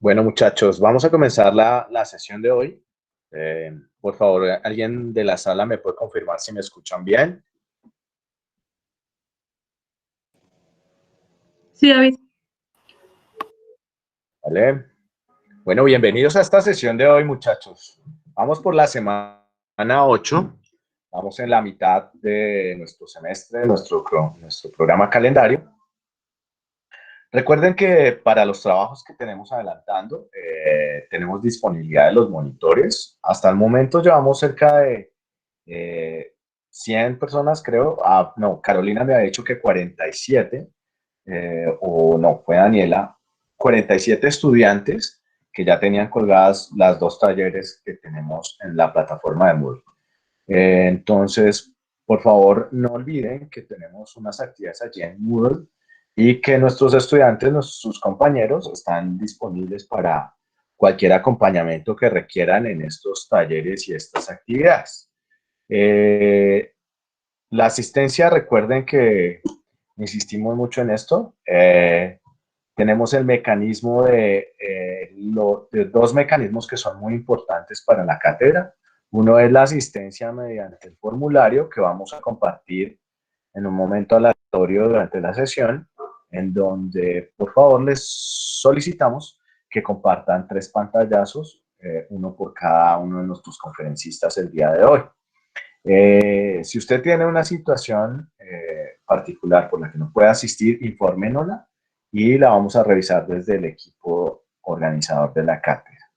Bueno, muchachos, vamos a comenzar la sesión de hoy. Por favor, ¿alguien de la sala me puede confirmar si me escuchan bien? Sí, David. ¿Vale? Bueno, bienvenidos a esta sesión de hoy, muchachos. Vamos por la semana 8. Vamos en la mitad de nuestro semestre, nuestro programa calendario. Recuerden que para los trabajos que tenemos adelantando, tenemos disponibilidad de los monitores. Hasta el momento llevamos cerca de 100 personas, creo. No, Carolina me ha dicho que 47, o no, fue Daniela. 47 estudiantes que ya tenían colgadas las 2 talleres que tenemos en la plataforma de Moodle. Entonces, por favor, no olviden que tenemos unas actividades allí en Moodle y que nuestros estudiantes, sus compañeros, están disponibles para cualquier acompañamiento que requieran en estos talleres y estas actividades. La asistencia, recuerden que insistimos mucho en esto. Tenemos el mecanismo de 2 mecanismos que son muy importantes para la cátedra. Uno es la asistencia mediante el formulario que vamos a compartir en un momento aleatorio durante la sesión, en donde por favor les solicitamos que compartan 3 pantallazos, uno por cada uno de nuestros conferencistas el día de hoy. Si usted tiene una situación particular por la que no pueda asistir, infórmenosla y la vamos a revisar desde el equipo organizador de la cátedra.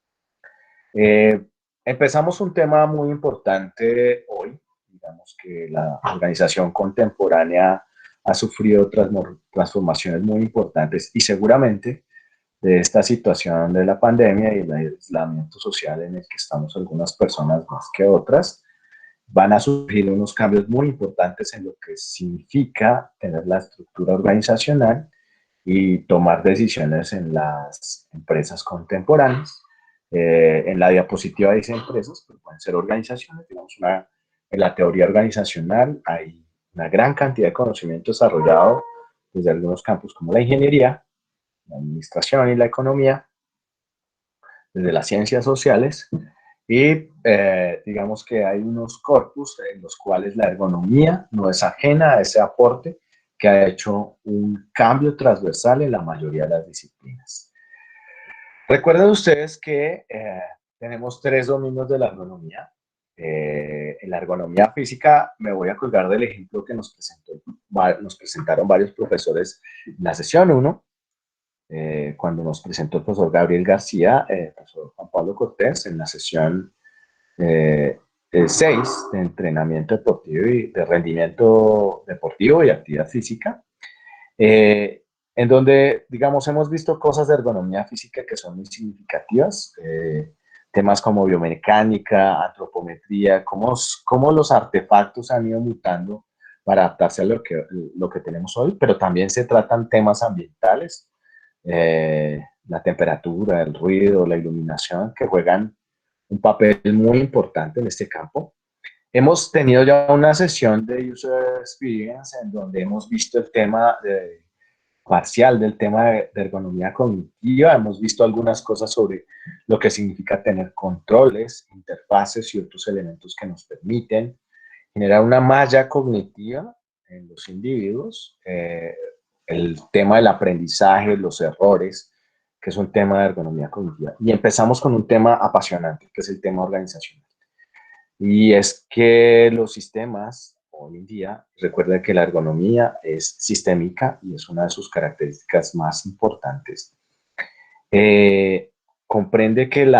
Empezamos un tema muy importante hoy. Digamos que la organización contemporánea ha sufrido transformaciones muy importantes y seguramente de esta situación de la pandemia y el aislamiento social en el que estamos algunas personas más que otras, van a surgir unos cambios muy importantes en lo que significa tener la estructura organizacional y tomar decisiones en las empresas contemporáneas. En la diapositiva dice empresas, pero pueden ser organizaciones. Digamos, en la teoría organizacional hay una gran cantidad de conocimiento desarrollado desde algunos campos como la ingeniería, la administración y la economía, desde las ciencias sociales, y digamos que hay unos corpus en los cuales la ergonomía no es ajena a ese aporte que ha hecho un cambio transversal en la mayoría de las disciplinas. Recuerden ustedes que tenemos 3 dominios de la ergonomía. En la ergonomía física me voy a colgar del ejemplo que nos presentaron varios profesores en la sesión 1, cuando nos presentó el profesor Gabriel García, el profesor Juan Pablo Cortés, en la sesión 6 de entrenamiento deportivo y de rendimiento deportivo y actividad física, en donde, digamos, hemos visto cosas de ergonomía física que son muy significativas, temas como biomecánica, antropometría, cómo los artefactos han ido mutando para adaptarse a lo que tenemos hoy, pero también se tratan temas ambientales, la temperatura, el ruido, la iluminación, que juegan un papel muy importante en este campo. Hemos tenido ya una sesión de User Experience en donde hemos visto el tema parcial del tema de ergonomía cognitiva. Hemos visto algunas cosas sobre lo que significa tener controles, interfaces y otros elementos que nos permiten generar una malla cognitiva en los individuos, el tema del aprendizaje, los errores, que es un tema de ergonomía cognitiva. Y empezamos con un tema apasionante, que es el tema organizacional. Y es que los sistemas, hoy en día, recuerda que la ergonomía es sistémica y es una de sus características más importantes. Comprende que en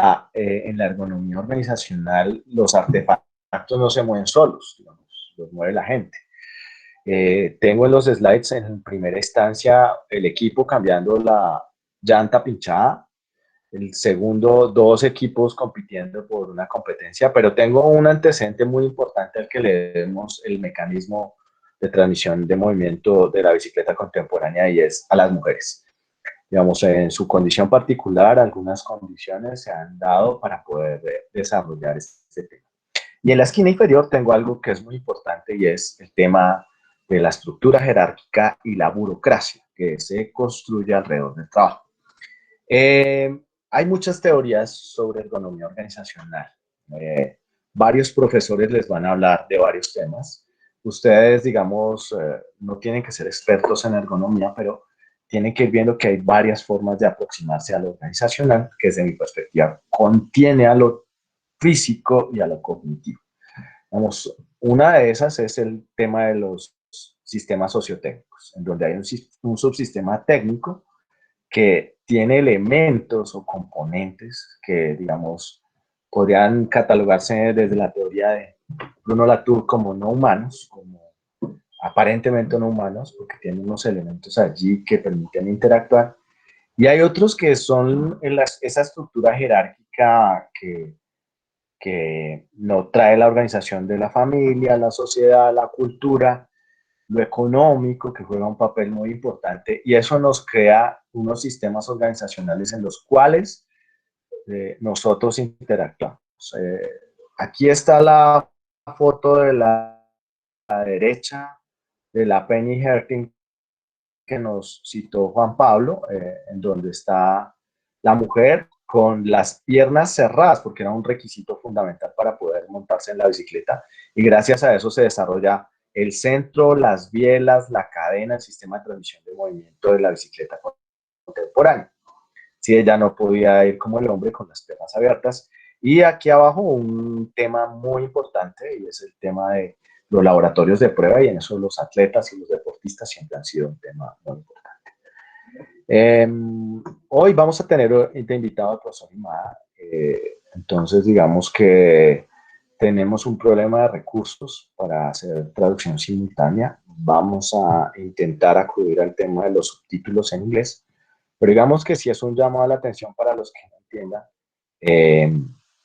la ergonomía organizacional los artefactos no se mueven solos, digamos, los mueve la gente. Tengo en los slides en primera instancia el equipo cambiando la llanta pinchada, el segundo 2 equipos compitiendo por una competencia, pero tengo un antecedente muy importante al que le demos el mecanismo de transmisión de movimiento de la bicicleta contemporánea y es a las mujeres. Digamos, en su condición particular, algunas condiciones se han dado para poder desarrollar este tema. Y en la esquina inferior tengo algo que es muy importante y es el tema de la estructura jerárquica y la burocracia que se construye alrededor del trabajo. Hay muchas teorías sobre ergonomía organizacional. Varios profesores les van a hablar de varios temas. Ustedes, digamos, no tienen que ser expertos en ergonomía, pero tienen que ir viendo que hay varias formas de aproximarse a lo organizacional, que desde mi perspectiva contiene a lo físico y a lo cognitivo. Vamos, una de esas es el tema de los sistemas sociotécnicos, en donde hay un subsistema técnico que tiene elementos o componentes que, digamos, podrían catalogarse desde la teoría de Bruno Latour como no humanos, como aparentemente no humanos, porque tienen unos elementos allí que permiten interactuar. Y hay otros que son esa estructura jerárquica que no trae la organización de la familia, la sociedad, la cultura, lo económico, que juega un papel muy importante, y eso nos crea unos sistemas organizacionales en los cuales nosotros interactuamos. Aquí está la foto de la derecha de la Penny Herting que nos citó Juan Pablo, en donde está la mujer con las piernas cerradas, porque era un requisito fundamental para poder montarse en la bicicleta, y gracias a eso se desarrolla el centro, las bielas, la cadena, el sistema de transmisión de movimiento de la bicicleta contemporánea. Si ella no podía ir como el hombre con las piernas abiertas. Y aquí abajo un tema muy importante, y es el tema de los laboratorios de prueba, y en eso los atletas y los deportistas siempre han sido un tema muy importante. Hoy vamos a tener de invitado al profesor Imada. Entonces, digamos que tenemos un problema de recursos para hacer traducción simultánea. Vamos a intentar acudir al tema de los subtítulos en inglés, pero digamos que si es un llamado a la atención para los que no entiendan,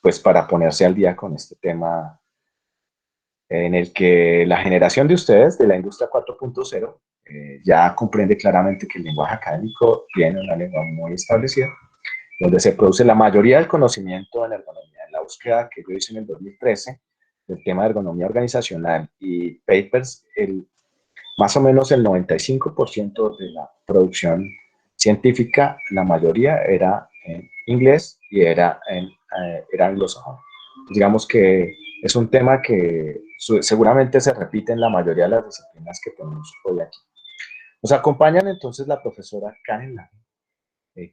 pues para ponerse al día con este tema en el que la generación de ustedes de la industria 4.0 ya comprende claramente que el lenguaje académico tiene una lengua muy establecida, donde se produce la mayoría del conocimiento en ergonomía. En la búsqueda que yo hice en el 2013 del tema de ergonomía organizacional y papers, más o menos el 95% de la producción científica, la mayoría era en inglés y era anglosajón. Digamos que es un tema que seguramente se repite en la mayoría de las disciplinas que tenemos hoy aquí. Nos acompañan entonces la profesora Karen Lange,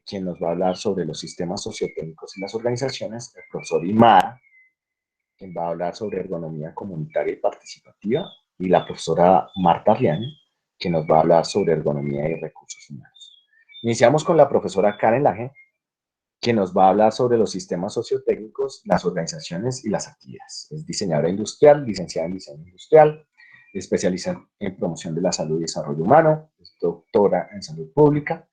quien nos va a hablar sobre los sistemas sociotécnicos y las organizaciones, el profesor Imada, quien va a hablar sobre ergonomía comunitaria y participativa, y la profesora Marta Riani, que nos va a hablar sobre ergonomía y recursos humanos. Iniciamos con la profesora Karen Lange, que nos va a hablar sobre los sistemas sociotécnicos, las organizaciones y las actividades. Es diseñadora industrial, licenciada en diseño industrial, especialista en promoción de la salud y desarrollo humano, es doctora en salud pública,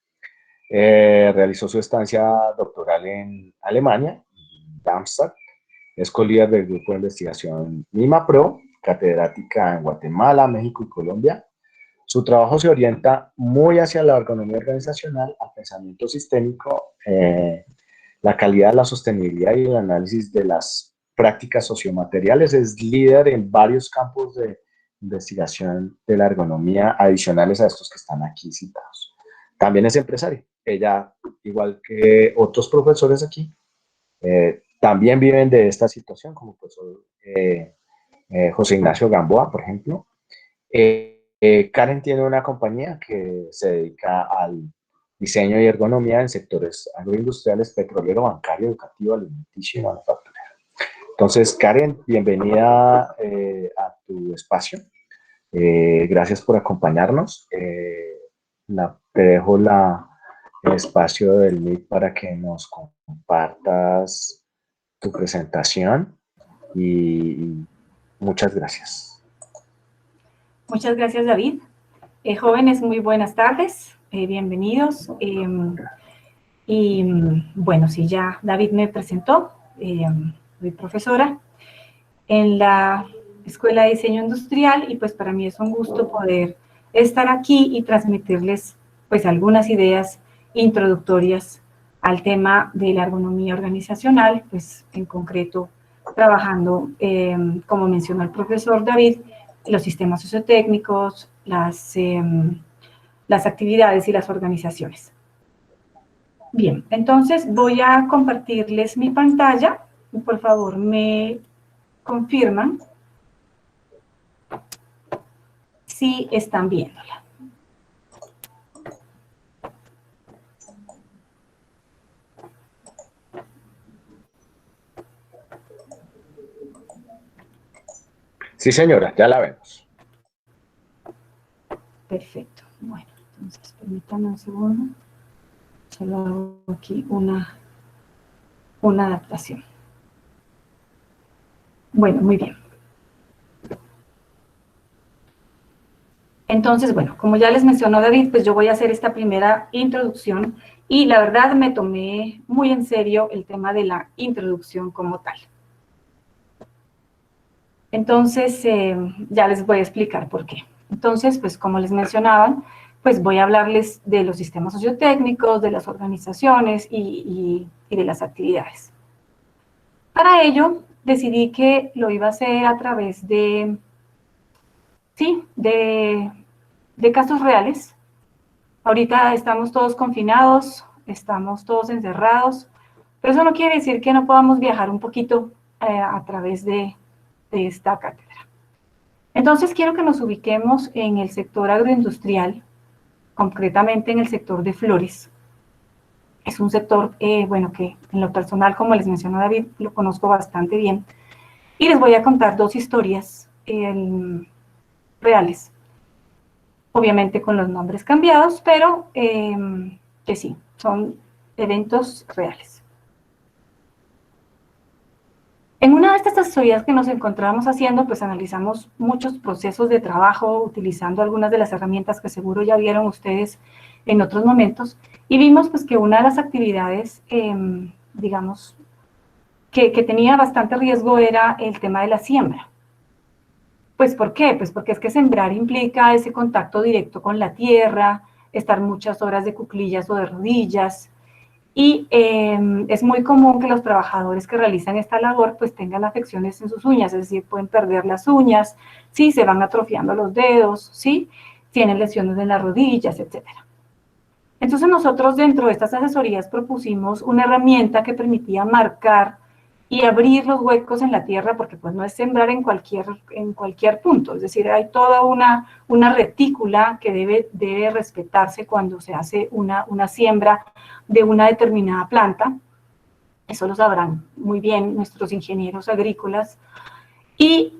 realizó su estancia doctoral en Alemania, en Darmstadt, es co-líder del grupo de investigación MIMAPRO, catedrática en Guatemala, México y Colombia. Su trabajo se orienta muy hacia la ergonomía organizacional, al pensamiento sistémico, la calidad, la sostenibilidad y el análisis de las prácticas sociomateriales. Es líder en varios campos de investigación de la ergonomía adicionales a estos que están aquí citados. También es empresaria. Ella, igual que otros profesores aquí, también viven de esta situación, como el profesor José Ignacio Gamboa, por ejemplo. Karen tiene una compañía que se dedica al diseño y ergonomía en sectores agroindustriales, petrolero, bancario, educativo, alimenticio y manufacturero. Entonces, Karen, bienvenida a tu espacio. Gracias por acompañarnos. Te dejo el espacio del Meet para que nos compartas tu presentación y muchas gracias. Muchas gracias, David. Jóvenes, muy buenas tardes, bienvenidos. Bueno, si ya David me presentó, soy profesora. En la Escuela de Diseño Industrial, y pues para mí es un gusto poder estar aquí y transmitirles pues algunas ideas introductorias al tema de la ergonomía organizacional, pues en concreto trabajando, como mencionó el profesor David, los sistemas sociotécnicos, las actividades y las organizaciones. Bien, entonces voy a compartirles mi pantalla. Por favor, me confirman si están viéndola. Sí, señora, ya la vemos. Perfecto. Bueno, entonces permítanme un segundo. Solo hago aquí una adaptación. Bueno, muy bien. Entonces, bueno, como ya les mencionó David, pues yo voy a hacer esta primera introducción y la verdad me tomé muy en serio el tema de la introducción como tal. Entonces, ya les voy a explicar por qué. Entonces, pues como les mencionaban, pues voy a hablarles de los sistemas sociotécnicos, de las organizaciones y de las actividades. Para ello, decidí que lo iba a hacer a través de, sí, de casos reales. Ahorita estamos todos confinados, estamos todos encerrados, pero eso no quiere decir que no podamos viajar un poquito a través de esta cátedra. Entonces quiero que nos ubiquemos en el sector agroindustrial, concretamente en el sector de flores. Es un sector, bueno, que en lo personal, como les mencionó David, lo conozco bastante bien. Y les voy a contar dos historias reales. Obviamente con los nombres cambiados, pero que sí, son eventos reales. En una de estas asesorías que nos encontrábamos haciendo, pues analizamos muchos procesos de trabajo, utilizando algunas de las herramientas que seguro ya vieron ustedes en otros momentos, y vimos pues que una de las actividades, digamos, que tenía bastante riesgo era el tema de la siembra. Pues, ¿por qué? Pues porque es que sembrar implica ese contacto directo con la tierra, estar muchas horas de cuclillas o de rodillas, y es muy común que los trabajadores que realizan esta labor pues tengan afecciones en sus uñas, es decir, pueden perder las uñas, ¿sí? Se van atrofiando los dedos, ¿sí? Tienen lesiones en las rodillas, etc. Entonces nosotros dentro de estas asesorías propusimos una herramienta que permitía marcar y abrir los huecos en la tierra, porque pues no es sembrar en cualquier punto, es decir, hay toda una retícula que debe respetarse cuando se hace una siembra de una determinada planta. Eso lo sabrán muy bien nuestros ingenieros agrícolas. Y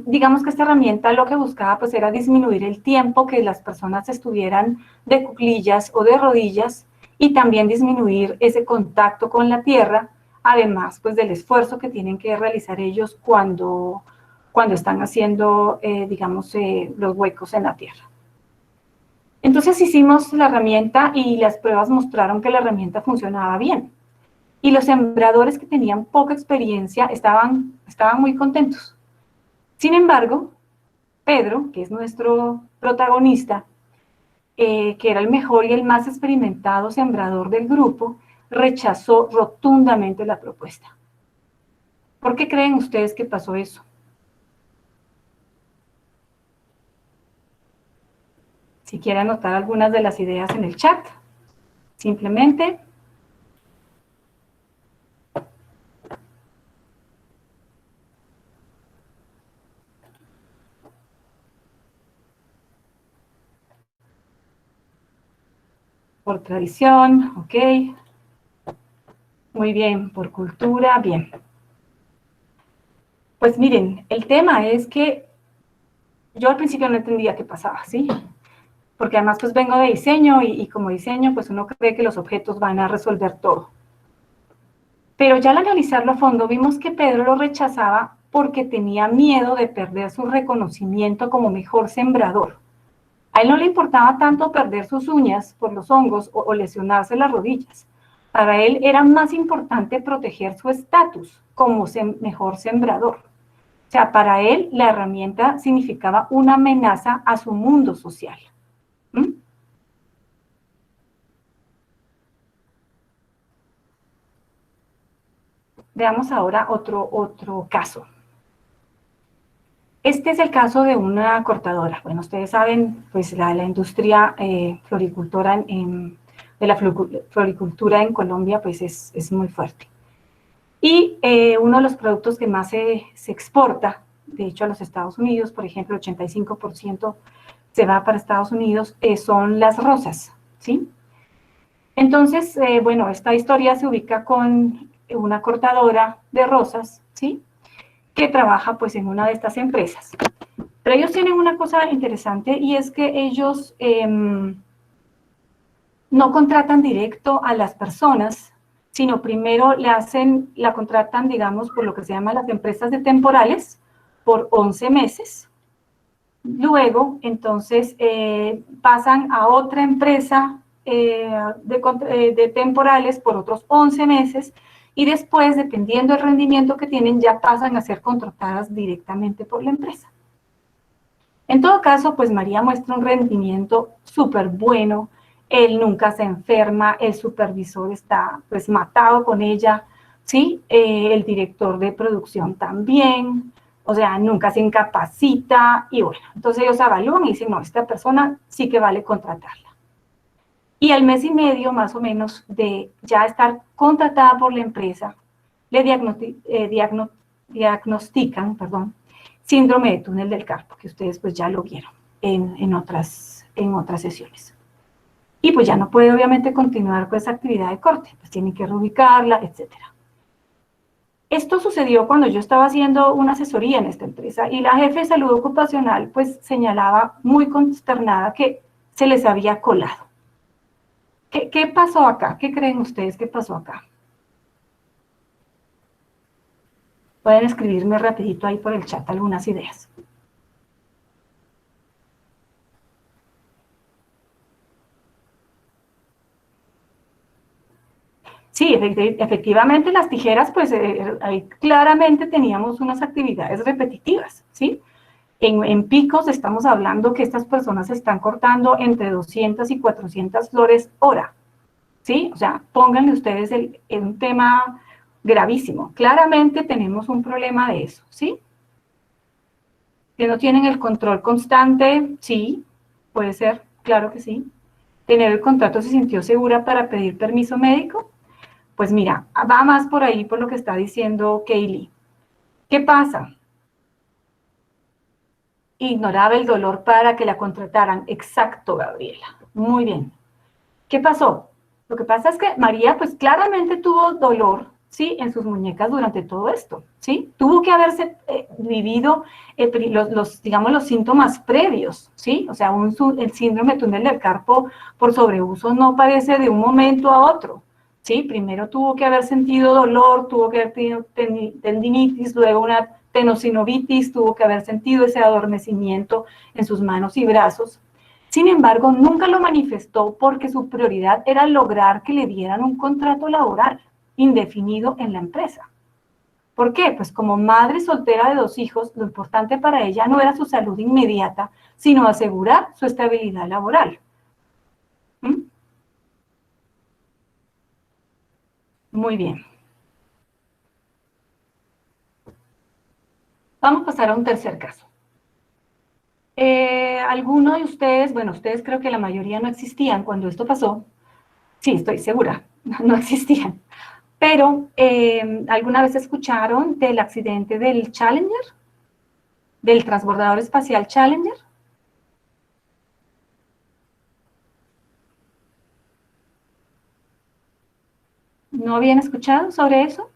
digamos que esta herramienta lo que buscaba pues era disminuir el tiempo que las personas estuvieran de cuclillas o de rodillas y también disminuir ese contacto con la tierra, además pues del esfuerzo que tienen que realizar ellos cuando están haciendo, digamos, los huecos en la tierra. Entonces hicimos la herramienta y las pruebas mostraron que la herramienta funcionaba bien. Y los sembradores que tenían poca experiencia estaban muy contentos. Sin embargo, Pedro, que es nuestro protagonista, que era el mejor y el más experimentado sembrador del grupo, rechazó rotundamente la propuesta. ¿Por qué creen ustedes que pasó eso? Si quieren anotar algunas de las ideas en el chat, simplemente por tradición, ok. Muy bien, por cultura, bien. Pues miren, el tema es que yo al principio no entendía qué pasaba, ¿sí? Porque además pues vengo de diseño y como diseño pues uno cree que los objetos van a resolver todo. Pero ya al analizarlo a fondo vimos que Pedro lo rechazaba porque tenía miedo de perder su reconocimiento como mejor sembrador. A él no le importaba tanto perder sus uñas por los hongos o lesionarse las rodillas. Para él era más importante proteger su estatus como mejor sembrador. O sea, para él la herramienta significaba una amenaza a su mundo social. ¿Mm? Veamos ahora otro caso. Este es el caso de una cortadora. Bueno, ustedes saben, pues la industria floricultora de la floricultura en Colombia, pues es muy fuerte. Y uno de los productos que más se exporta, de hecho a los Estados Unidos, por ejemplo, el 85% se va para Estados Unidos, son las rosas, ¿sí? Entonces, bueno, esta historia se ubica con una cortadora de rosas, ¿sí? Que trabaja pues en una de estas empresas. Pero ellos tienen una cosa interesante y es que ellos no contratan directo a las personas, sino primero la contratan, digamos, por lo que se llama las empresas de temporales, por 11 meses. Luego, entonces, pasan a otra empresa de temporales por otros 11 meses y después, dependiendo del rendimiento que tienen, ya pasan a ser contratadas directamente por la empresa. En todo caso, pues María muestra un rendimiento súper bueno, él nunca se enferma, el supervisor está pues matado con ella, ¿sí? El director de producción también, o sea, nunca se incapacita y bueno, entonces ellos evalúan y dicen, no, esta persona sí que vale contratarla. Y al mes y medio más o menos de ya estar contratada por la empresa, le diagnostican, perdón, síndrome de túnel del carpo, que ustedes pues ya lo vieron en otras sesiones. Y pues ya no puede obviamente continuar con esa actividad de corte, pues tienen que reubicarla, etc. Esto sucedió cuando yo estaba haciendo una asesoría en esta empresa y la jefe de salud ocupacional pues señalaba muy consternada que se les había colado. ¿Qué pasó acá? ¿Qué creen ustedes que pasó acá? Pueden escribirme rapidito ahí por el chat algunas ideas. Sí, efectivamente las tijeras, pues ahí claramente teníamos unas actividades repetitivas, ¿sí? En picos estamos hablando que estas personas están cortando entre 200 y 400 flores hora, ¿sí? O sea, pónganle ustedes un tema gravísimo. Claramente tenemos un problema de eso, ¿sí? Que no tienen el control constante, sí, puede ser, claro que sí. Tener el contrato, se sintió segura para pedir permiso médico. Pues mira, va más por ahí por lo que está diciendo Kaylee. ¿Qué pasa? Ignoraba el dolor para que la contrataran. Exacto, Gabriela. Muy bien. ¿Qué pasó? Lo que pasa es que María, pues claramente tuvo dolor, ¿sí? En sus muñecas durante todo esto, ¿sí? Tuvo que haberse vivido digamos, los síntomas previos, ¿sí? O sea, el síndrome de túnel del carpo por sobreuso no aparece de un momento a otro, ¿sí? Primero tuvo que haber sentido dolor, tuvo que haber tenido tendinitis, luego una tenosinovitis, tuvo que haber sentido ese adormecimiento en sus manos y brazos. Sin embargo, nunca lo manifestó porque su prioridad era lograr que le dieran un contrato laboral indefinido en la empresa. ¿Por qué? Pues como madre soltera de 2 hijos, lo importante para ella no era su salud inmediata, sino asegurar su estabilidad laboral. ¿Mm? Muy bien. Vamos a pasar a un tercer caso. ¿Alguno de ustedes, bueno, ustedes creo que la mayoría no existían cuando esto pasó? Sí, estoy segura, no existían. Pero, ¿alguna vez escucharon del accidente del Challenger? ¿Del transbordador espacial Challenger? ¿No habían escuchado sobre eso?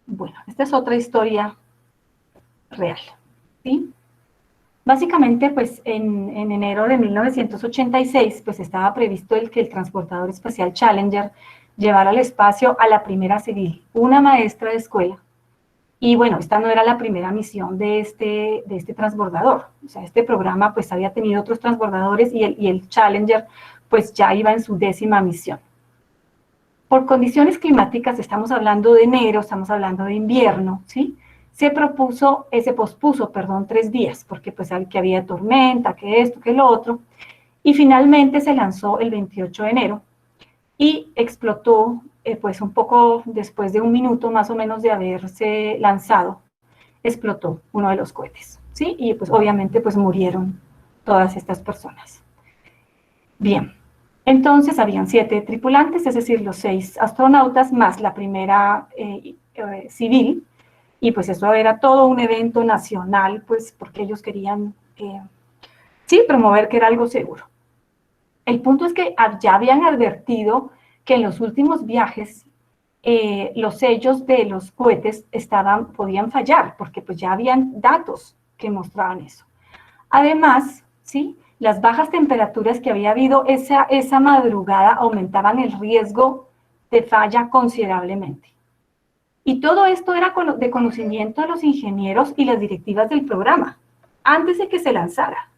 Bueno, esta es otra historia real, ¿sí? Básicamente, pues, en enero de 1986, pues, estaba previsto que el transportador espacial Challenger llevara al espacio a la primera civil, una maestra de escuela. Y bueno, esta no era la primera misión de este transbordador. O sea, este programa pues había tenido otros transbordadores y el Challenger pues ya iba en su 10ª misión. por condiciones climáticas, estamos hablando de enero, estamos hablando de invierno, ¿sí? Se pospuso, 3 días, porque pues que había tormenta, que esto, que lo otro, y finalmente se lanzó el 28 de enero, y explotó, pues un poco después de un minuto más o menos de haberse lanzado, explotó uno de los cohetes, ¿sí? Y pues obviamente pues murieron todas estas personas. Bien, entonces habían 7 tripulantes, es decir, los 6 astronautas más la primera civil, y pues eso era todo un evento nacional, pues porque ellos querían, sí, promover que era algo seguro. El punto es que ya habían advertido que en los últimos viajes los sellos de los cohetes podían fallar, porque pues ya habían datos que mostraban eso. Además, ¿sí?, las bajas temperaturas que había habido esa madrugada aumentaban el riesgo de falla considerablemente. Y todo esto era de conocimiento de los ingenieros y las directivas del programa, antes de que se lanzara.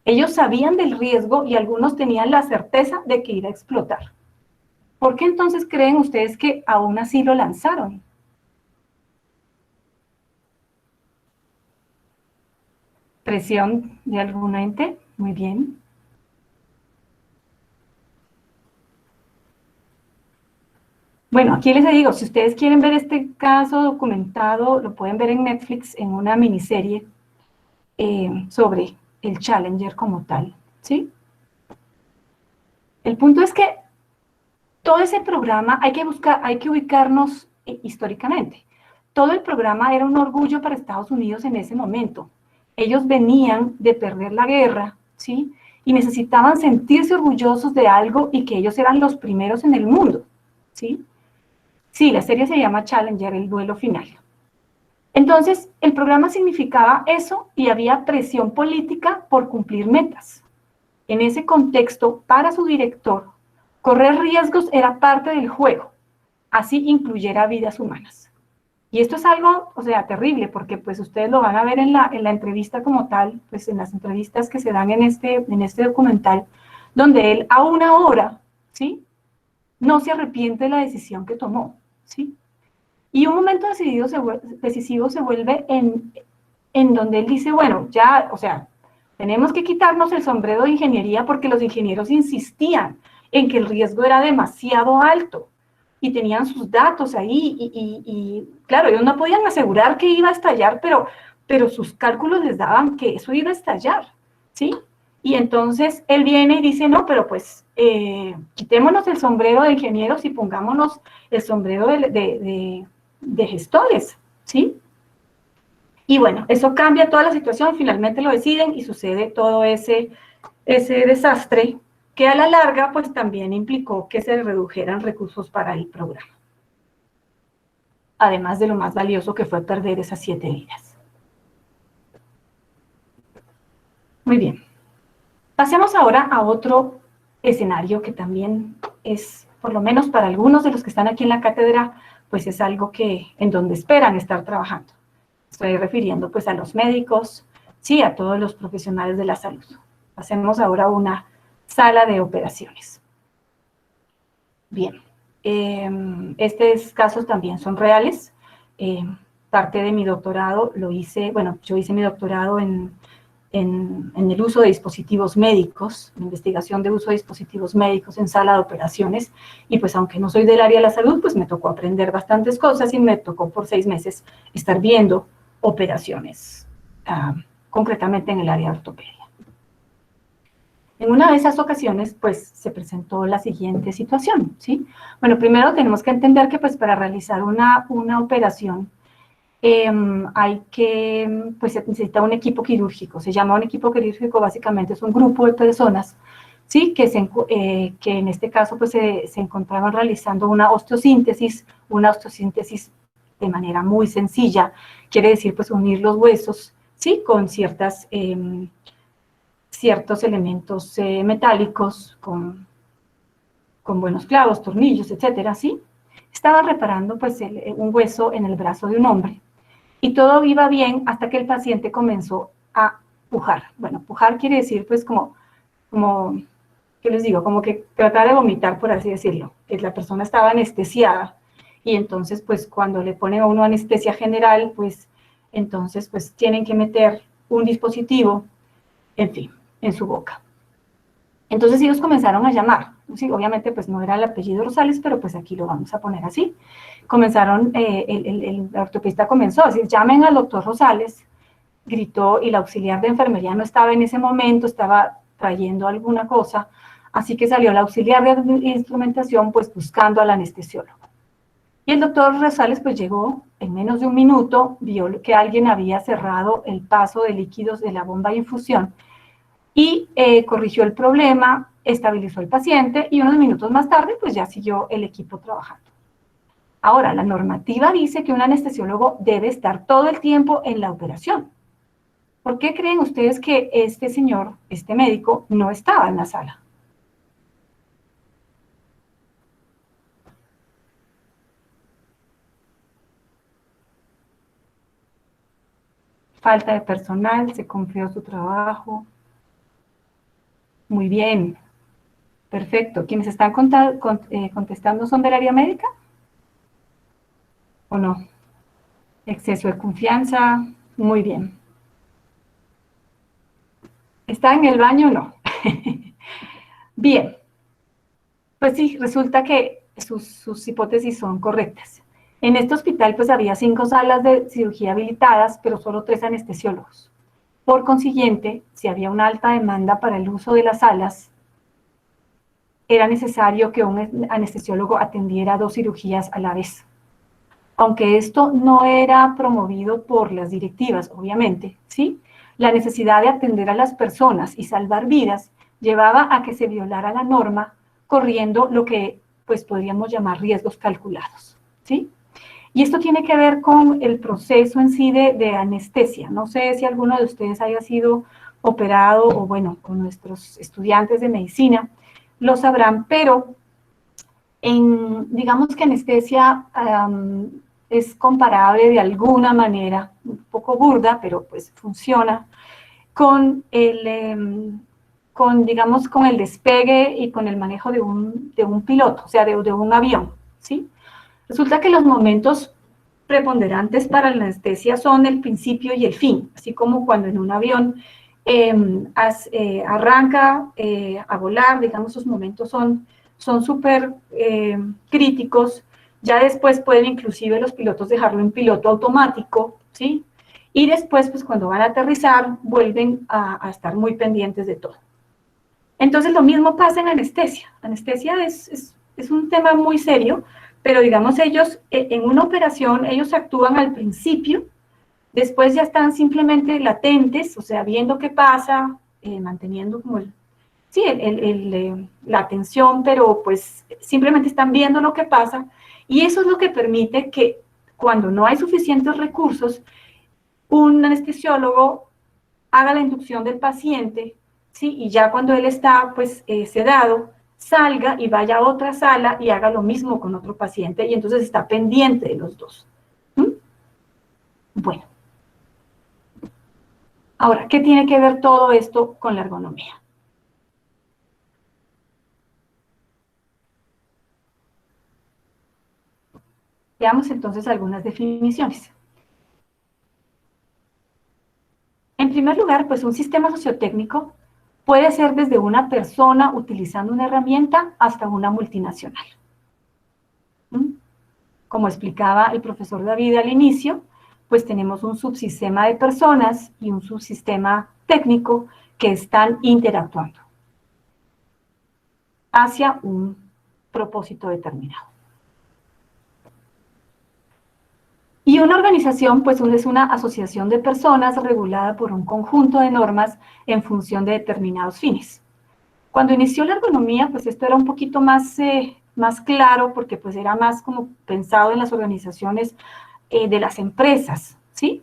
Ellos sabían del riesgo y algunos tenían la certeza de que iba a explotar. ¿Por qué entonces creen ustedes que aún así lo lanzaron? ¿Presión de algún ente? Muy bien. Bueno, aquí les digo, si ustedes quieren ver este caso documentado, lo pueden ver en Netflix en una miniserie sobre el Challenger como tal, ¿sí? El punto es que todo ese programa hay que ubicarnos históricamente. Todo el programa era un orgullo para Estados Unidos en ese momento. Ellos venían de perder la guerra, ¿sí? Y necesitaban sentirse orgullosos de algo y que ellos eran los primeros en el mundo, ¿sí? Sí, la serie se llama Challenger, el duelo final. Entonces, el programa significaba eso y había presión política por cumplir metas. En ese contexto, para su director, correr riesgos era parte del juego, así incluyera vidas humanas. Y esto es algo, o sea, terrible, porque pues ustedes lo van a ver en la entrevista como tal, pues en las entrevistas que se dan en este documental, donde él a una hora, ¿sí?, no se arrepiente de la decisión que tomó, ¿sí? Y un momento decisivo se vuelve en donde él dice, bueno, ya, o sea, tenemos que quitarnos el sombrero de ingeniería porque los ingenieros insistían en que el riesgo era demasiado alto y tenían sus datos ahí y claro, ellos no podían asegurar que iba a estallar, pero sus cálculos les daban que eso iba a estallar, ¿sí? Y entonces él viene y dice, no, pero pues quitémonos el sombrero de ingenieros y pongámonos el sombrero de gestores, ¿sí? Y bueno, eso cambia toda la situación, finalmente lo deciden y sucede todo ese desastre que a la larga pues también implicó que se redujeran recursos para el programa. Además de lo más valioso que fue perder esas 7 vidas. Muy bien. Pasemos ahora a otro escenario que también es, por lo menos para algunos de los que están aquí en la cátedra, pues es algo en donde esperan estar trabajando. Estoy refiriendo pues a los médicos, sí, a todos los profesionales de la salud. Pasemos ahora a una sala de operaciones. Bien, estos casos también son reales. Parte de mi doctorado lo hice, bueno, yo hice mi doctorado en el uso de dispositivos médicos, en investigación de uso de dispositivos médicos en sala de operaciones, y pues aunque no soy del área de la salud, pues me tocó aprender bastantes cosas y me tocó por 6 meses estar viendo operaciones, concretamente en el área de ortopedia. En una de esas ocasiones, pues, se presentó la siguiente situación, ¿sí? Bueno, primero tenemos que entender que, pues, para realizar una operación, pues se necesita un equipo quirúrgico. Se llama un equipo quirúrgico, básicamente es un grupo de personas, ¿sí?, que en este caso pues se encontraban realizando una osteosíntesis de manera muy sencilla, quiere decir pues unir los huesos, ¿sí?, con ciertos elementos metálicos, con buenos clavos, tornillos, etcétera, ¿sí? Estaban reparando pues un hueso en el brazo de un hombre. Y todo iba bien hasta que el paciente comenzó a pujar. Bueno, pujar quiere decir pues como ¿qué les digo? Como que tratar de vomitar, por así decirlo, que la persona estaba anestesiada, y entonces, pues, cuando le ponen a uno anestesia general, pues, entonces, pues, tienen que meter un dispositivo, en fin, en su boca. Entonces ellos comenzaron a llamar, sí, obviamente pues no era el apellido Rosales, pero pues aquí lo vamos a poner así. Comenzaron, el ortopedista comenzó a decir, llamen al doctor Rosales, gritó, y la auxiliar de enfermería no estaba en ese momento, estaba trayendo alguna cosa, así que salió la auxiliar de instrumentación pues buscando al anestesiólogo. Y el doctor Rosales pues llegó en menos de un minuto, vio que alguien había cerrado el paso de líquidos de la bomba de infusión, y corrigió el problema, estabilizó al paciente, y unos minutos más tarde pues ya siguió el equipo trabajando. Ahora, la normativa dice que un anestesiólogo debe estar todo el tiempo en la operación. ¿Por qué creen ustedes que este señor, este médico, no estaba en la sala? Falta de personal, se confió su trabajo. Muy bien, perfecto. ¿Quienes están contestando son del área médica? ¿O no? Exceso de confianza, muy bien. ¿Está en el baño o no? Bien, pues sí, resulta que sus hipótesis son correctas. En este hospital pues había 5 salas de cirugía habilitadas, pero solo 3 anestesiólogos. Por consiguiente, si había una alta demanda para el uso de las salas, era necesario que un anestesiólogo atendiera 2 cirugías a la vez. Aunque esto no era promovido por las directivas, obviamente, ¿sí? La necesidad de atender a las personas y salvar vidas llevaba a que se violara la norma, corriendo lo que pues podríamos llamar riesgos calculados, ¿sí? Y esto tiene que ver con el proceso en sí de anestesia. No sé si alguno de ustedes haya sido operado, o bueno, con nuestros estudiantes de medicina lo sabrán, pero digamos que anestesia es comparable de alguna manera, un poco burda, pero pues funciona, con digamos, con el despegue y con el manejo de un piloto, o sea, de un avión, ¿sí? Resulta que los momentos preponderantes para la anestesia son el principio y el fin, así como cuando en un avión arranca a volar, digamos, esos momentos son súper críticos. Ya después pueden inclusive los pilotos dejarlo en piloto automático, ¿sí? Y después, pues cuando van a aterrizar, vuelven a estar muy pendientes de todo. Entonces, lo mismo pasa en anestesia. Anestesia es un tema muy serio, pero digamos ellos, en una operación, ellos actúan al principio, después ya están simplemente latentes, o sea, viendo qué pasa, manteniendo como la atención, pero pues simplemente están viendo lo que pasa, y eso es lo que permite que cuando no hay suficientes recursos, un anestesiólogo haga la inducción del paciente, ¿sí? Y ya cuando él está pues sedado, salga y vaya a otra sala y haga lo mismo con otro paciente, y entonces está pendiente de los dos. Bueno. Ahora, ¿qué tiene que ver todo esto con la ergonomía? Veamos entonces algunas definiciones. En primer lugar, pues un sistema sociotécnico puede ser desde una persona utilizando una herramienta hasta una multinacional. Como explicaba el profesor David al inicio, pues tenemos un subsistema de personas y un subsistema técnico que están interactuando hacia un propósito determinado. Y una organización, pues, es una asociación de personas regulada por un conjunto de normas en función de determinados fines. Cuando inició la ergonomía, pues esto era un poquito más claro, porque pues era más como pensado en las organizaciones de las empresas, ¿sí?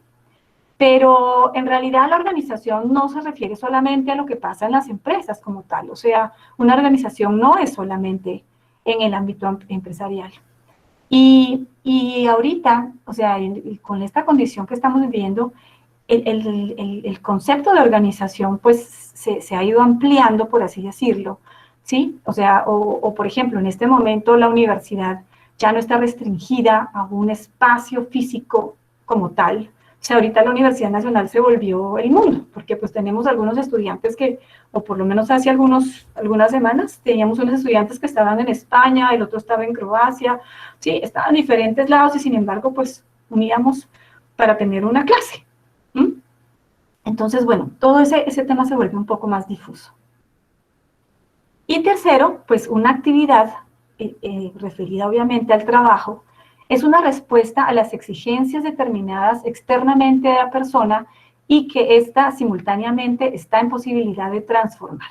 Pero en realidad la organización no se refiere solamente a lo que pasa en las empresas como tal, o sea, una organización no es solamente en el ámbito empresarial. Y ahorita, o sea, con esta condición que estamos viviendo, el concepto de organización pues se ha ido ampliando, por así decirlo, ¿sí? O sea, o por ejemplo, en este momento la universidad ya no está restringida a un espacio físico como tal. O sea, ahorita la Universidad Nacional se volvió el mundo, porque pues tenemos algunos estudiantes que, o por lo menos hace algunas semanas, teníamos unos estudiantes que estaban en España, el otro estaba en Croacia, sí, estaban en diferentes lados y sin embargo, pues uníamos para tener una clase. ¿Mm? Entonces, bueno, todo ese tema se vuelve un poco más difuso. Y tercero, pues una actividad referida obviamente al trabajo, es una respuesta a las exigencias determinadas externamente de la persona y que ésta simultáneamente está en posibilidad de transformar.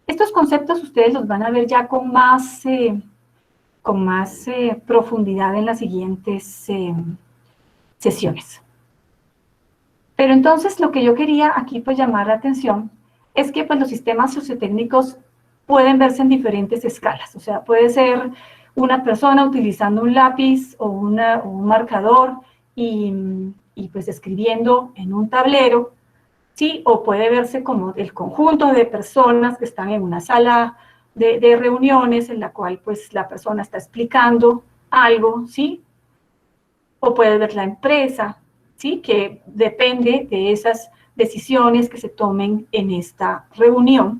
Estos conceptos ustedes los van a ver ya con más profundidad en las siguientes sesiones. Pero entonces lo que yo quería aquí pues llamar la atención es que pues los sistemas sociotécnicos pueden verse en diferentes escalas. O sea, puede ser una persona utilizando un lápiz o un marcador y pues escribiendo en un tablero, ¿sí? O puede verse como el conjunto de personas que están en una sala de reuniones en la cual pues la persona está explicando algo, ¿sí? O puede ver la empresa, ¿sí? Que depende de esas decisiones que se tomen en esta reunión.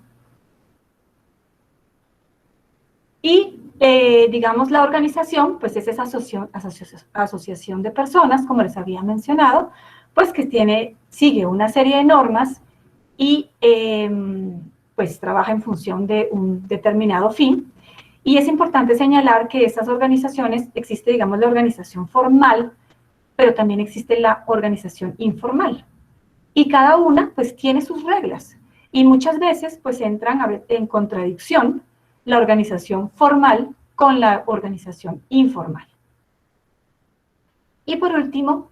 Y, digamos, la organización, pues es esa asociación de personas, como les había mencionado, pues que sigue una serie de normas y pues trabaja en función de un determinado fin. Y es importante señalar que estas organizaciones, existe, digamos, la organización formal, pero también existe la organización informal. Y cada una, pues, tiene sus reglas. Y muchas veces, pues, entran en contradicción la organización formal con la organización informal. Y por último,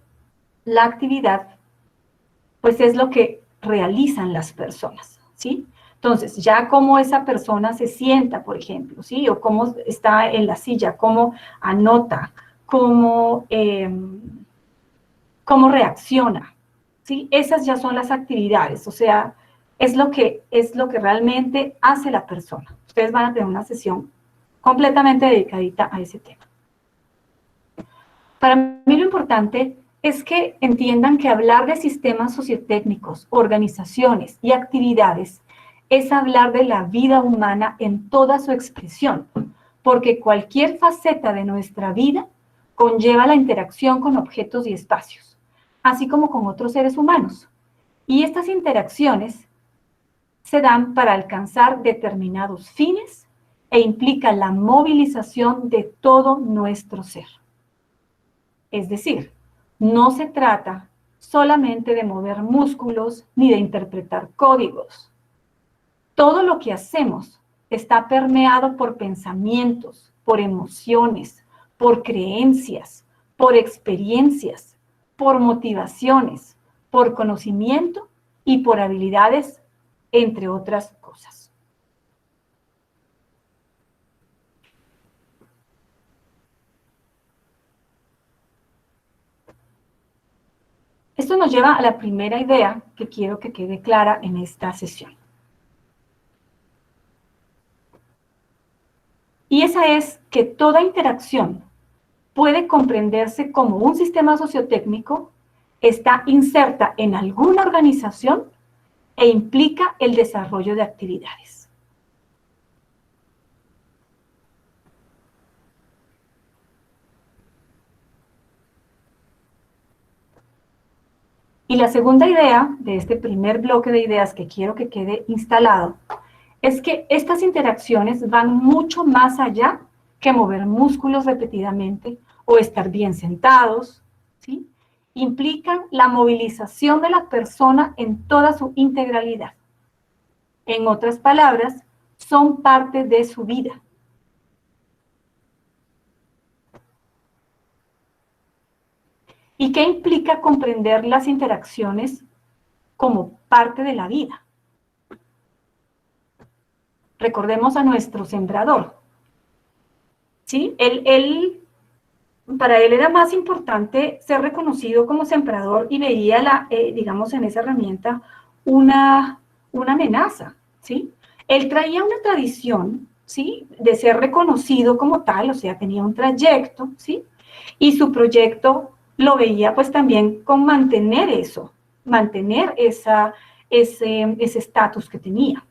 la actividad, pues, es lo que realizan las personas, ¿sí? Entonces, ya cómo esa persona se sienta, por ejemplo, ¿sí? O cómo está en la silla, cómo anota, cómo reacciona, ¿sí? Esas ya son las actividades, o sea, es lo que realmente hace la persona. Ustedes van a tener una sesión completamente dedicadita a ese tema. Para mí lo importante es que entiendan que hablar de sistemas sociotécnicos, organizaciones y actividades es hablar de la vida humana en toda su expresión, porque cualquier faceta de nuestra vida conlleva la interacción con objetos y espacios, así como con otros seres humanos. Y estas interacciones se dan para alcanzar determinados fines e implican la movilización de todo nuestro ser. Es decir, no se trata solamente de mover músculos ni de interpretar códigos. Todo lo que hacemos está permeado por pensamientos, por emociones, por creencias, por experiencias, por motivaciones, por conocimiento y por habilidades, entre otras cosas. Esto nos lleva a la primera idea que quiero que quede clara en esta sesión. Y esa es que toda interacción puede comprenderse como un sistema sociotécnico, está inserta en alguna organización e implica el desarrollo de actividades. Y la segunda idea de este primer bloque de ideas que quiero que quede instalado es que estas interacciones van mucho más allá que mover músculos repetidamente o estar bien sentados, ¿sí? Implican la movilización de la persona en toda su integralidad. En otras palabras, son parte de su vida. ¿Y qué implica comprender las interacciones como parte de la vida? Recordemos a nuestro sembrador, ¿sí? Para él era más importante ser reconocido como sembrador y veía, digamos, en esa herramienta una amenaza, ¿sí? Él traía una tradición, ¿sí? De ser reconocido como tal, o sea, tenía un trayecto, ¿sí? Y su proyecto lo veía pues también con mantener eso, mantener ese estatus que tenía.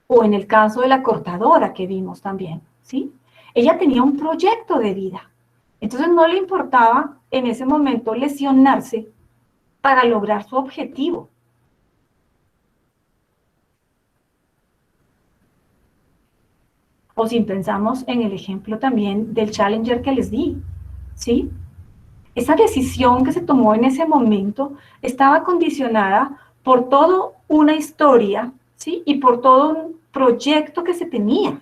O en el caso de la cortadora que vimos también, ¿sí? Ella tenía un proyecto de vida. Entonces no le importaba en ese momento lesionarse para lograr su objetivo. O si pensamos en el ejemplo también del Challenger que les di, ¿sí? Esa decisión que se tomó en ese momento estaba condicionada por toda una historia, ¿sí? Y por todo un proyecto que se tenía.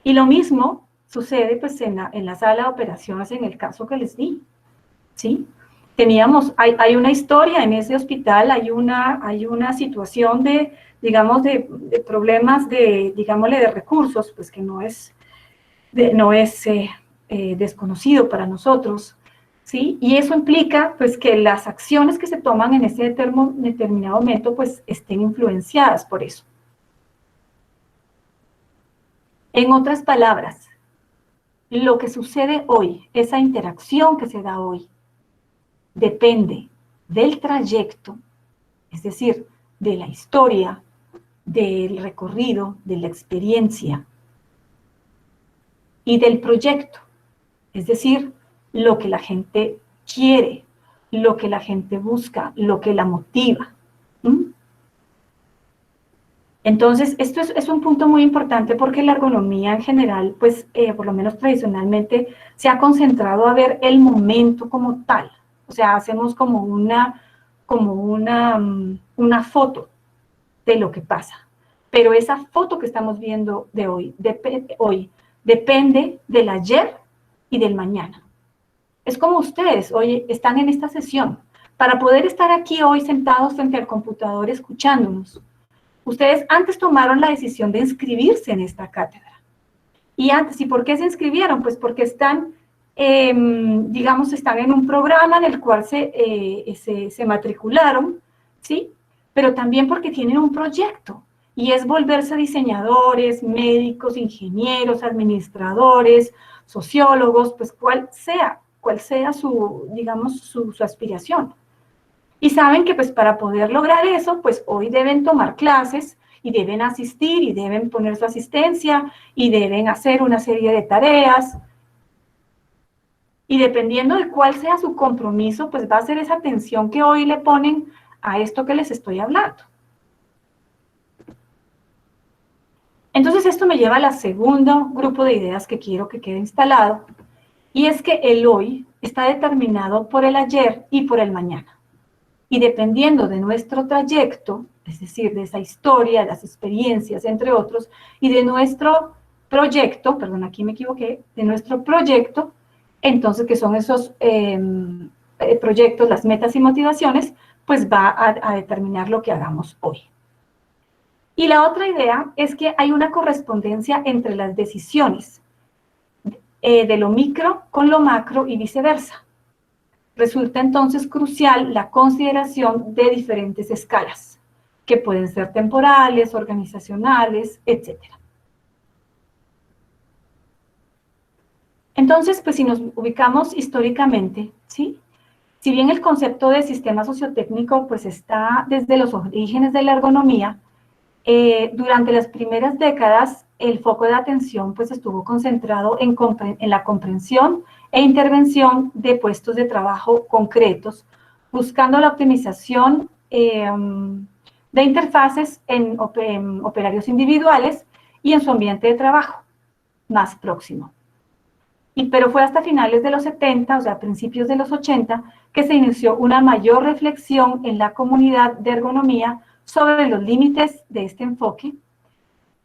Y lo mismo sucede pues en la sala de operaciones en el caso que les di, ¿sí? Hay una historia en ese hospital, hay una situación de, digamos, de problemas digámosle, de recursos, pues que no es desconocido para nosotros, ¿sí? Y eso implica, pues, que las acciones que se toman en ese determinado momento, pues, estén influenciadas por eso. En otras palabras, lo que sucede hoy, esa interacción que se da hoy, depende del trayecto, es decir, de la historia, del recorrido, de la experiencia y del proyecto, es decir, lo que la gente quiere, lo que la gente busca, lo que la motiva. Entonces, esto es un punto muy importante porque la ergonomía en general, pues, por lo menos tradicionalmente, se ha concentrado a ver el momento como tal. O sea, hacemos como una foto de lo que pasa. Pero esa foto que estamos viendo de hoy depende del ayer y del mañana. Es como ustedes hoy están en esta sesión. Para poder estar aquí hoy sentados frente al computador escuchándonos, ustedes antes tomaron la decisión de inscribirse en esta cátedra. Y antes, ¿y por qué se inscribieron? Pues porque están, digamos, están en un programa en el cual se matricularon, ¿sí? Pero también porque tienen un proyecto, y es volverse diseñadores, médicos, ingenieros, administradores, sociólogos, pues cual sea su, digamos, su aspiración. Y saben que pues para poder lograr eso, pues hoy deben tomar clases y deben asistir y deben poner su asistencia y deben hacer una serie de tareas. Y dependiendo de cuál sea su compromiso, pues va a ser esa atención que hoy le ponen a esto que les estoy hablando. Entonces esto me lleva al segundo grupo de ideas que quiero que quede instalado, y es que el hoy está determinado por el ayer y por el mañana. Y dependiendo de nuestro trayecto, es decir, de esa historia, de las experiencias, entre otros, y de nuestro proyecto, perdón, aquí me equivoqué, de nuestro proyecto, entonces, que son esos proyectos, las metas y motivaciones, pues va a determinar lo que hagamos hoy. Y la otra idea es que hay una correspondencia entre las decisiones de lo micro con lo macro y viceversa. Resulta entonces crucial la consideración de diferentes escalas, que pueden ser temporales, organizacionales, etc. Entonces, pues si nos ubicamos históricamente, ¿sí? Si bien el concepto de sistema sociotécnico pues está desde los orígenes de la ergonomía, durante las primeras décadas el foco de atención pues estuvo concentrado en la comprensión e intervención de puestos de trabajo concretos, buscando la optimización de interfaces en operarios individuales y en su ambiente de trabajo más próximo. Pero fue hasta finales de los 70, o sea, principios de los 80, que se inició una mayor reflexión en la comunidad de ergonomía sobre los límites de este enfoque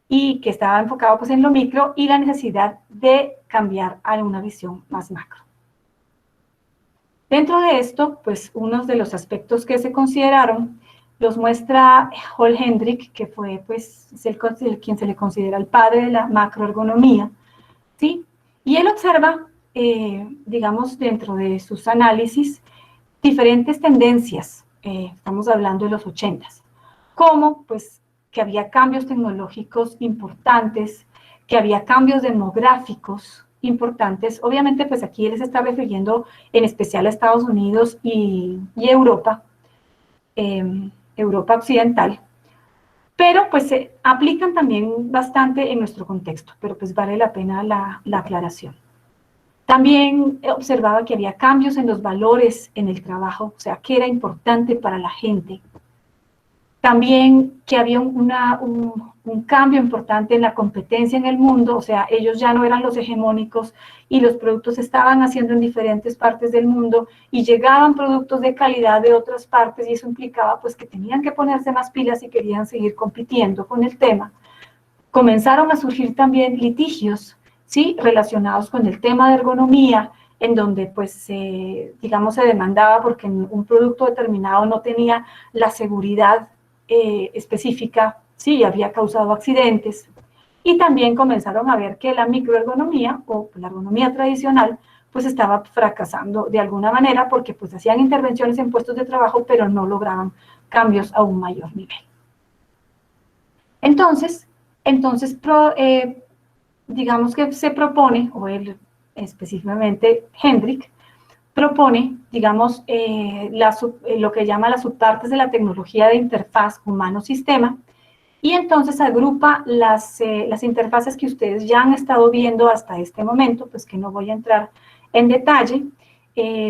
y que estaba enfocado pues en lo micro y la necesidad de cambiar a una visión más macro. Dentro de esto, pues unos de los aspectos que se consideraron los muestra Hall Hendrik, que fue pues quien se le considera el padre de la macroergonomía, ¿sí? Y él observa, digamos, dentro de sus análisis, diferentes tendencias, estamos hablando de los 80s, como pues que había cambios tecnológicos importantes, que había cambios demográficos importantes. Obviamente, pues aquí él se está refiriendo en especial a Estados Unidos y Europa, Europa occidental, pero pues se aplican también bastante en nuestro contexto, pero pues vale la pena la aclaración. También observaba que había cambios en los valores en el trabajo, o sea, que era importante para la gente. También que había un cambio importante en la competencia en el mundo, o sea, ellos ya no eran los hegemónicos y los productos se estaban haciendo en diferentes partes del mundo y llegaban productos de calidad de otras partes y eso implicaba pues que tenían que ponerse más pilas y querían seguir compitiendo con el tema. Comenzaron a surgir también litigios, ¿sí?, relacionados con el tema de ergonomía, en donde pues digamos se demandaba porque un producto determinado no tenía la seguridad específica, sí, había causado accidentes, y también comenzaron a ver que la microergonomía o la ergonomía tradicional pues estaba fracasando de alguna manera porque pues hacían intervenciones en puestos de trabajo pero no lograban cambios a un mayor nivel. Entonces digamos que se propone, o él específicamente Hendrik, propone, digamos, lo que llama las subpartes de la tecnología de interfaz humano-sistema, y entonces agrupa las interfaces que ustedes ya han estado viendo hasta este momento, pues que no voy a entrar en detalle,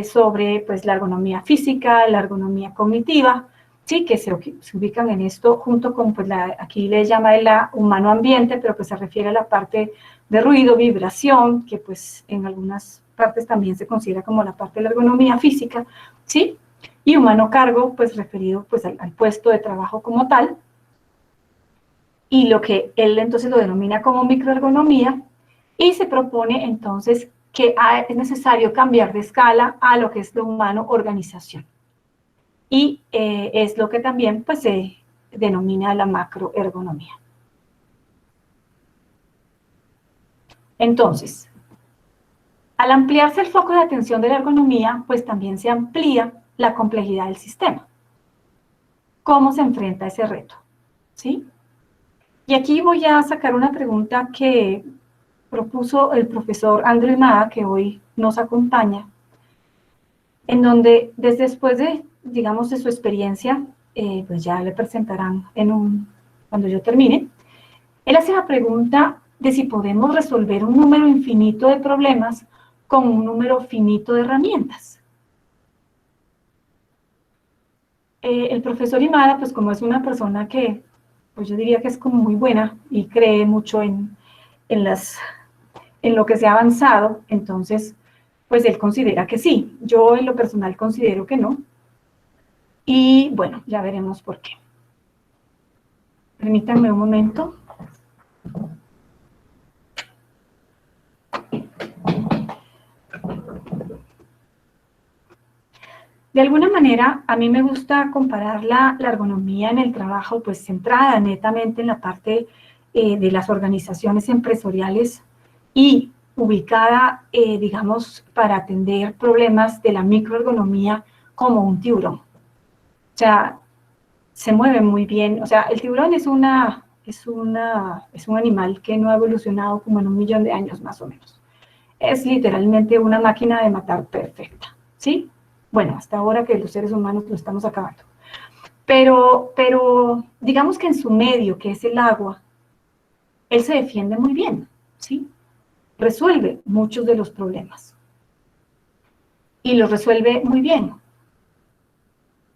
sobre pues, la ergonomía física, la ergonomía cognitiva, sí, que se ubican en esto junto con, pues, aquí le llama la humano ambiente, pero pues se refiere a la parte de ruido, vibración, que pues en algunas partes también se considera como la parte de la ergonomía física, ¿sí? Y humano cargo, pues referido pues al puesto de trabajo como tal, y lo que él entonces lo denomina como microergonomía, y se propone entonces que es necesario cambiar de escala a lo que es lo humano organización. Y es lo que también pues se denomina la macroergonomía. Entonces, al ampliarse el foco de atención de la ergonomía, pues también se amplía la complejidad del sistema. ¿Cómo se enfrenta a ese reto? ¿Sí? Y aquí voy a sacar una pregunta que propuso el profesor Andrew Mada, que hoy nos acompaña, en donde después de, digamos, de su experiencia, pues ya le presentarán cuando yo termine, él hace la pregunta de si podemos resolver un número infinito de problemas con un número finito de herramientas. El profesor Imada, pues como es una persona que, pues yo diría que es como muy buena y cree mucho en lo que se ha avanzado, entonces, pues él considera que sí. Yo en lo personal considero que no. Y bueno, ya veremos por qué. Permítanme un momento. De alguna manera, a mí me gusta comparar la ergonomía en el trabajo, pues centrada netamente en la parte de las organizaciones empresariales y ubicada, digamos, para atender problemas de la microergonomía como un tiburón. O sea, se mueve muy bien. O sea, el tiburón es un animal que no ha evolucionado como en 1 millón de años más o menos. Es literalmente una máquina de matar perfecta, ¿sí? Bueno, hasta ahora que los seres humanos lo estamos acabando. Pero digamos que en su medio, que es el agua, él se defiende muy bien, ¿sí? Resuelve muchos de los problemas. Y los resuelve muy bien.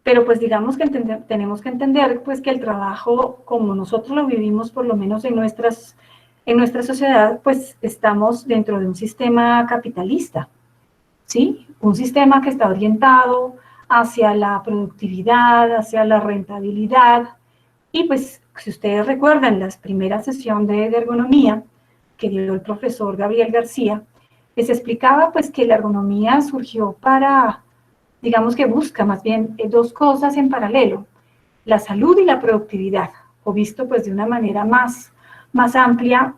Pero pues digamos que tenemos que entender pues que el trabajo, como nosotros lo vivimos, por lo menos en nuestra sociedad, pues estamos dentro de un sistema capitalista, ¿sí? Un sistema que está orientado hacia la productividad, hacia la rentabilidad. Y pues, si ustedes recuerdan la primera sesión de ergonomía que dio el profesor Gabriel García, les explicaba pues que la ergonomía surgió para, digamos que busca más bien dos cosas en paralelo, la salud y la productividad, o visto pues de una manera más amplia,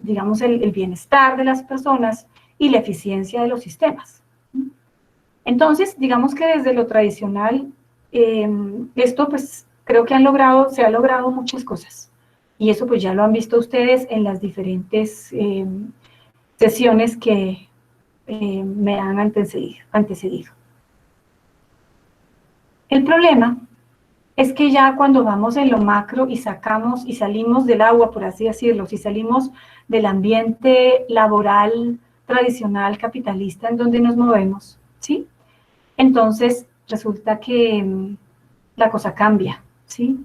digamos el bienestar de las personas y la eficiencia de los sistemas. Entonces, digamos que desde lo tradicional, esto pues creo que se ha logrado muchas cosas. Y eso pues ya lo han visto ustedes en las diferentes sesiones que me han antecedido. El problema es que ya cuando vamos en lo macro y sacamos y salimos del agua, por así decirlo, si salimos del ambiente laboral tradicional capitalista en donde nos movemos, ¿sí? Entonces resulta que la cosa cambia, ¿sí?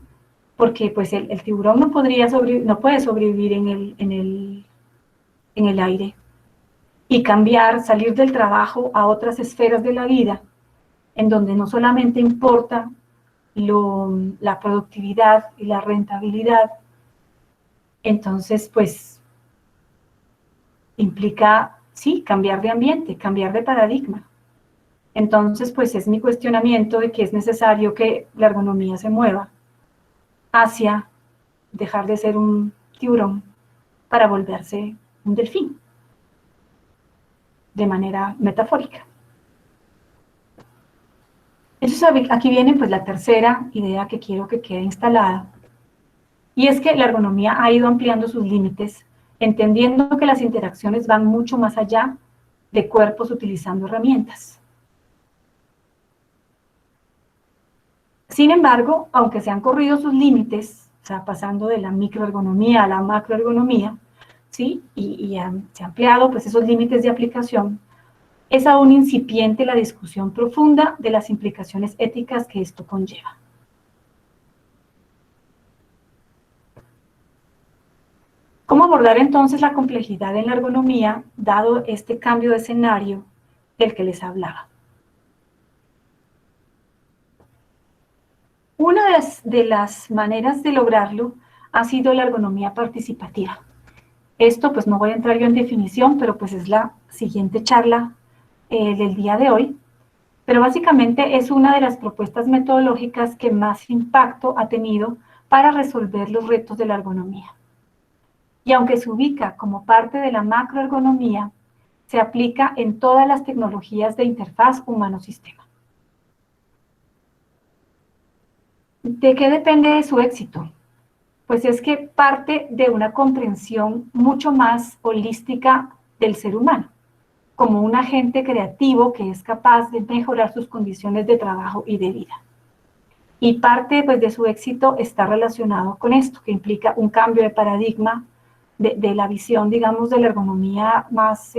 Porque pues el tiburón no puede sobrevivir en el aire. Y cambiar, salir del trabajo a otras esferas de la vida, en donde no solamente importa la productividad y la rentabilidad, entonces pues implica, sí, cambiar de ambiente, cambiar de paradigma. Entonces pues es mi cuestionamiento de que es necesario que la ergonomía se mueva hacia dejar de ser un tiburón para volverse un delfín, de manera metafórica. Entonces aquí viene pues la tercera idea que quiero que quede instalada, y es que la ergonomía ha ido ampliando sus límites, entendiendo que las interacciones van mucho más allá de cuerpos utilizando herramientas. Sin embargo, aunque se han corrido sus límites, o sea, pasando de la microergonomía a la macroergonomía, ¿sí? Se han ampliado pues esos límites de aplicación, es aún incipiente la discusión profunda de las implicaciones éticas que esto conlleva. ¿Cómo abordar entonces la complejidad en la ergonomía, dado este cambio de escenario del que les hablaba? Una de las maneras de lograrlo ha sido la ergonomía participativa. Esto pues no voy a entrar yo en definición, pero pues es la siguiente charla del día de hoy. Pero básicamente es una de las propuestas metodológicas que más impacto ha tenido para resolver los retos de la ergonomía. Y aunque se ubica como parte de la macroergonomía, se aplica en todas las tecnologías de interfaz humano-sistema. ¿De qué depende de su éxito? Pues es que parte de una comprensión mucho más holística del ser humano, como un agente creativo que es capaz de mejorar sus condiciones de trabajo y de vida. Y parte pues, de su éxito está relacionado con esto, que implica un cambio de paradigma de la visión, digamos, de la ergonomía más,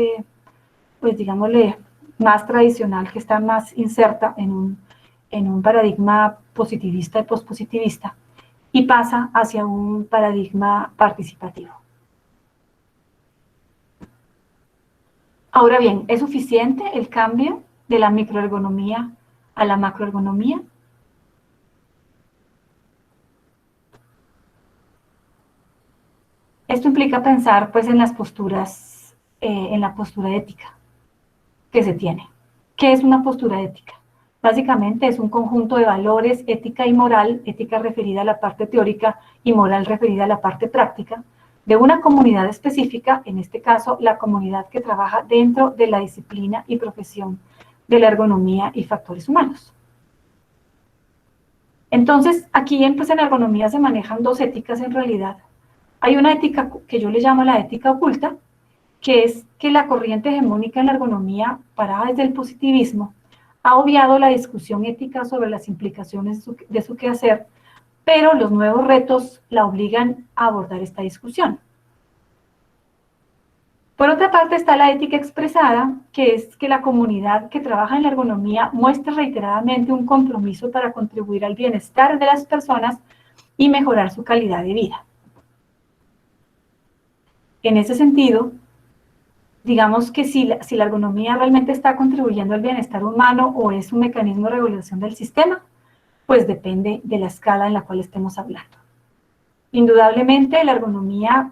pues digámosle, más tradicional, que está más inserta en un paradigma positivista y pospositivista, y pasa hacia un paradigma participativo. Ahora bien, ¿es suficiente el cambio de la microergonomía a la macroergonomía? Esto implica pensar pues en las posturas, en la postura ética que se tiene. ¿Qué es una postura ética? Básicamente es un conjunto de valores, ética y moral, ética referida a la parte teórica y moral referida a la parte práctica, de una comunidad específica, en este caso la comunidad que trabaja dentro de la disciplina y profesión de la ergonomía y factores humanos. Entonces, aquí pues, en ergonomía se manejan dos éticas en realidad. Hay una ética que yo le llamo la ética oculta, que es que la corriente hegemónica en la ergonomía, parada desde el positivismo, ha obviado la discusión ética sobre las implicaciones de su quehacer, pero los nuevos retos la obligan a abordar esta discusión. Por otra parte está la ética expresada, que es que la comunidad que trabaja en la ergonomía muestre reiteradamente un compromiso para contribuir al bienestar de las personas y mejorar su calidad de vida. En ese sentido, digamos que si la ergonomía realmente está contribuyendo al bienestar humano o es un mecanismo de regulación del sistema, pues depende de la escala en la cual estemos hablando. Indudablemente, la ergonomía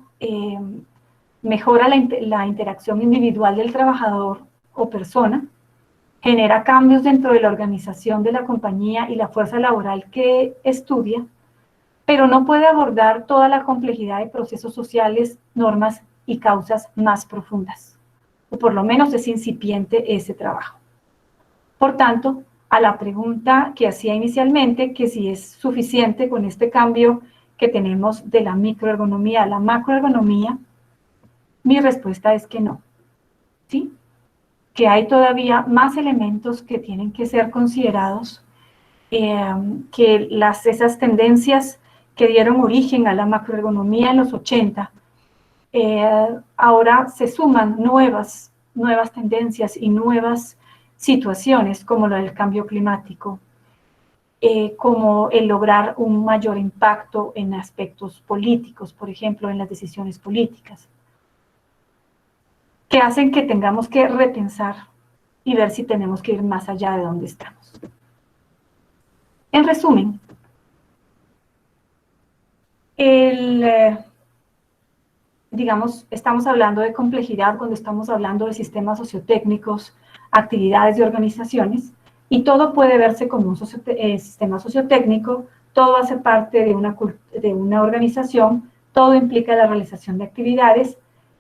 mejora la interacción individual del trabajador o persona, genera cambios dentro de la organización de la compañía y la fuerza laboral que estudia, pero no puede abordar toda la complejidad de procesos sociales, normas y causas más profundas. O por lo menos es incipiente ese trabajo. Por tanto, a la pregunta que hacía inicialmente, que si es suficiente con este cambio que tenemos de la microergonomía a la macroergonomía, mi respuesta es que no, ¿sí? Que hay todavía más elementos que tienen que ser considerados, que esas tendencias que dieron origen a la macroergonomía en los 80, ahora se suman nuevas tendencias y nuevas situaciones como la del cambio climático, como el lograr un mayor impacto en aspectos políticos, por ejemplo, en las decisiones políticas, que hacen que tengamos que repensar y ver si tenemos que ir más allá de donde estamos. En resumen, digamos, estamos hablando de complejidad cuando estamos hablando de sistemas sociotécnicos, actividades de organizaciones, y todo puede verse como un sistema sociotécnico, todo hace parte de una organización, todo implica la realización de actividades,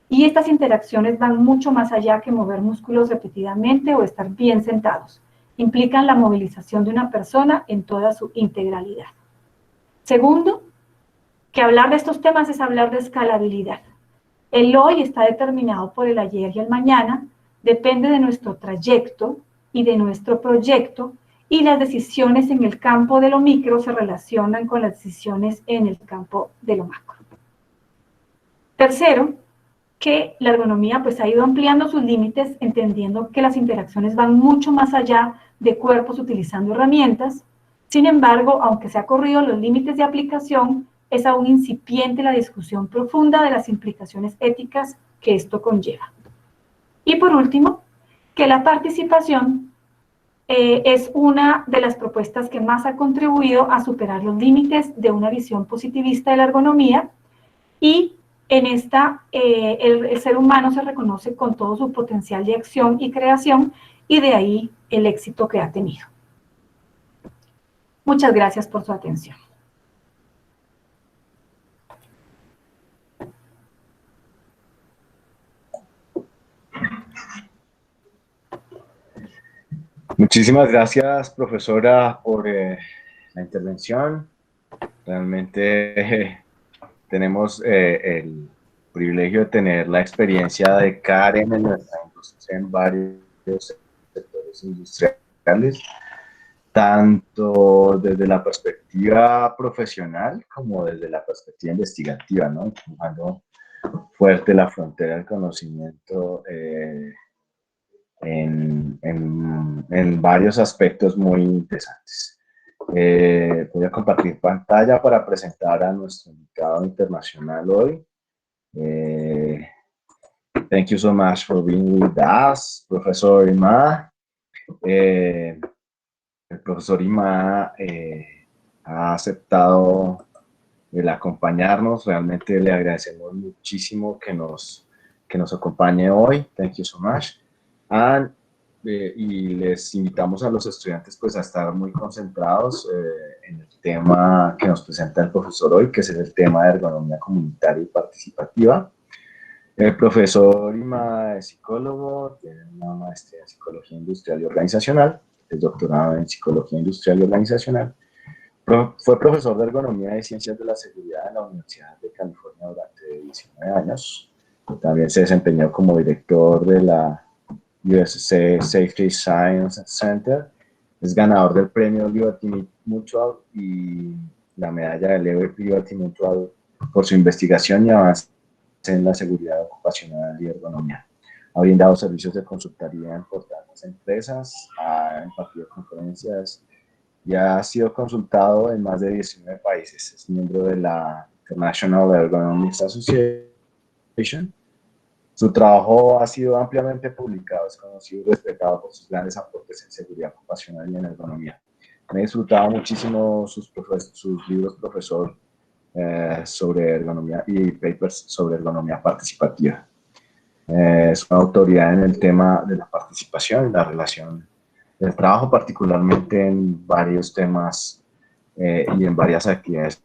y estas interacciones van mucho más allá que mover músculos repetidamente o estar bien sentados. Implican la movilización de una persona en toda su integralidad. Segundo, que hablar de estos temas es hablar de escalabilidad. El hoy está determinado por el ayer y el mañana, depende de nuestro trayecto y de nuestro proyecto, y las decisiones en el campo de lo micro se relacionan con las decisiones en el campo de lo macro. Tercero, que la ergonomía pues ha ido ampliando sus límites, entendiendo que las interacciones van mucho más allá de cuerpos utilizando herramientas. Sin embargo, aunque se ha corrido los límites de aplicación, es aún incipiente la discusión profunda de las implicaciones éticas que esto conlleva. Y por último, que la participación es una de las propuestas que más ha contribuido a superar los límites de una visión positivista de la ergonomía, y en esta el ser humano se reconoce con todo su potencial de acción y creación, y de ahí el éxito que ha tenido. Muchas gracias por su atención. Muchísimas gracias, profesora, por la intervención. Realmente tenemos el privilegio de tener la experiencia de Karen en nuestra industria, en varios sectores industriales, tanto desde la perspectiva profesional como desde la perspectiva investigativa, ¿no? Empujando fuerte la frontera del conocimiento en varios aspectos muy interesantes. Voy a compartir pantalla para presentar a nuestro invitado internacional hoy. Thank you so much for being with us, Professor Imad. El profesor Imad ha aceptado el acompañarnos. Realmente le agradecemos muchísimo que nos acompañe hoy. Thank you so much. Y les invitamos a los estudiantes pues a estar muy concentrados en el tema que nos presenta el profesor hoy, que es el tema de ergonomía comunitaria y participativa. El profesor Imad es psicólogo, tiene una maestría en psicología industrial y organizacional, es doctorado en psicología industrial y organizacional. Fue profesor de ergonomía y ciencias de la seguridad en la Universidad de California durante 19 años. También se desempeñó como director de la USC Safety Science Center. Es ganador del premio Liberty Mutual y la medalla de Liberty Mutual por su investigación y avance en la seguridad ocupacional y ergonomía. Ha brindado servicios de consultoría en importantes empresas, ha impartido conferencias y ha sido consultado en más de 19 países. Es miembro de la International Ergonomics Association. Su trabajo ha sido ampliamente publicado, es conocido y respetado por sus grandes aportes en seguridad ocupacional y en ergonomía. Me he disfrutado muchísimo sus libros, profesor, sobre ergonomía y papers sobre ergonomía participativa. Es una autoridad en el tema de la participación y la relación del trabajo, particularmente en varios temas y en varias actividades que